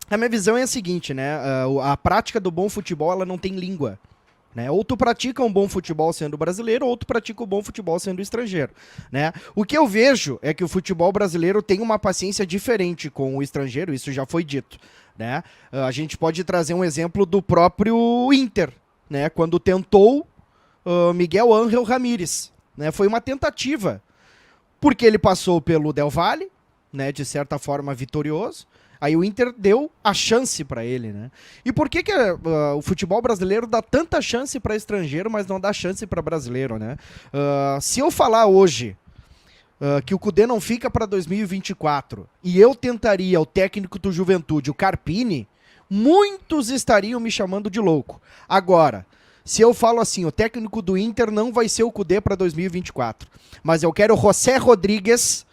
A minha visão é a seguinte, né? A prática do bom futebol, ela não tem língua. Né? Ou tu pratica um bom futebol sendo brasileiro, ou tu pratica um bom futebol sendo estrangeiro. Né? O que eu vejo é que o futebol brasileiro tem uma paciência diferente com o estrangeiro, isso já foi dito. Né? A gente pode trazer um exemplo do próprio Inter, né? Quando tentou Miguel Ángel Ramírez. Né? Foi uma tentativa, porque ele passou pelo Del Valle, né? De certa forma vitorioso. Aí o Inter deu a chance para ele, né? E por que o futebol brasileiro dá tanta chance para estrangeiro, mas não dá chance para brasileiro, né? Se eu falar hoje que o Cudê não fica para 2024 e eu tentaria o técnico do Juventude, o Carpini, muitos estariam me chamando de louco. Agora, se eu falo assim, o técnico do Inter não vai ser o Cudê para 2024, mas eu quero o José Rodrigues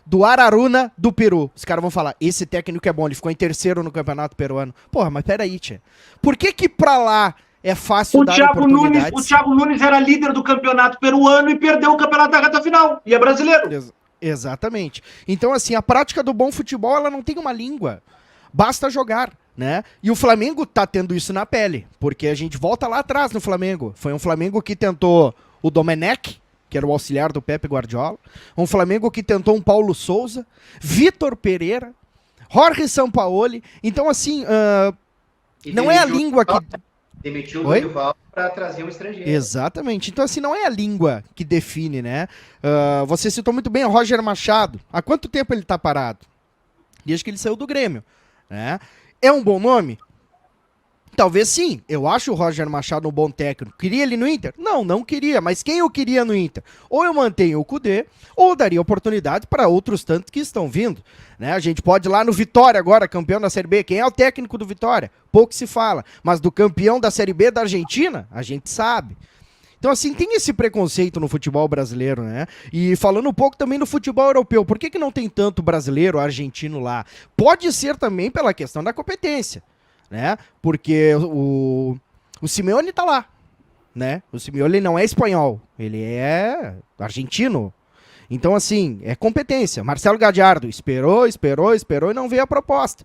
do Araruna do Peru. Os caras vão falar, esse técnico é bom, ele ficou em terceiro no campeonato peruano. Porra, mas peraí, tia. Por que pra lá é fácil dar oportunidades? O Thiago Nunes era líder do campeonato peruano e perdeu o campeonato da reta final. E é brasileiro. Exatamente. Então, assim, a prática do bom futebol, ela não tem uma língua. Basta jogar, né? E o Flamengo tá tendo isso na pele, porque a gente volta lá atrás no Flamengo. Foi um Flamengo que tentou o Domenech, que era o auxiliar do Pepe Guardiola, um Flamengo que tentou um Paulo Souza, Vitor Pereira, Jorge Sampaoli. Então, assim, não é a língua que... Demitiu o Dorival para trazer um estrangeiro. Exatamente. Então, assim, não é a língua que define, né? Você citou muito bem o Roger Machado. Há quanto tempo ele está parado? Desde que ele saiu do Grêmio. Né? É um bom nome? Talvez sim. Eu acho o Roger Machado um bom técnico. Queria ele no Inter? Não, não queria. Mas quem eu queria no Inter? Ou eu mantenho o Cudê, ou daria oportunidade para outros tantos que estão vindo. Né? A gente pode ir lá no Vitória agora, campeão da Série B. Quem é o técnico do Vitória? Pouco se fala. Mas do campeão da Série B da Argentina, a gente sabe. Então, assim, tem esse preconceito no futebol brasileiro, né? E falando um pouco também no futebol europeu, por que não tem tanto brasileiro, argentino lá? Pode ser também pela questão da competência. Né? Porque o Simeone tá lá, né? O Simeone não é espanhol, ele é argentino. Então, assim, é competência. Marcelo Gallardo esperou e não veio a proposta.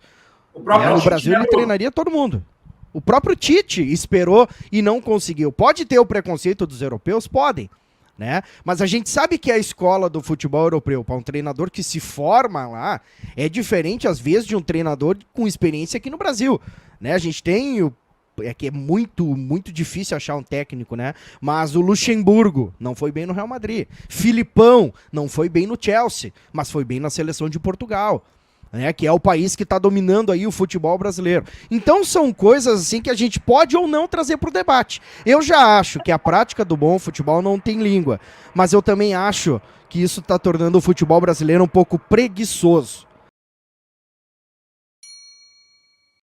No Brasil ele treinaria todo mundo. O próprio Tite esperou e não conseguiu. Pode ter o preconceito dos europeus? Podem. Né? Mas a gente sabe que a escola do futebol europeu, para um treinador que se forma lá, é diferente às vezes de um treinador com experiência aqui no Brasil. Né? A gente tem que é muito difícil achar um técnico, né? Mas o Luxemburgo não foi bem no Real Madrid. Filipão não foi bem no Chelsea, mas foi bem na seleção de Portugal. Né, que é o país que está dominando aí o futebol brasileiro. Então são coisas assim que a gente pode ou não trazer para o debate. Eu já acho que a prática do bom futebol não tem língua, mas eu também acho que isso está tornando o futebol brasileiro um pouco preguiçoso.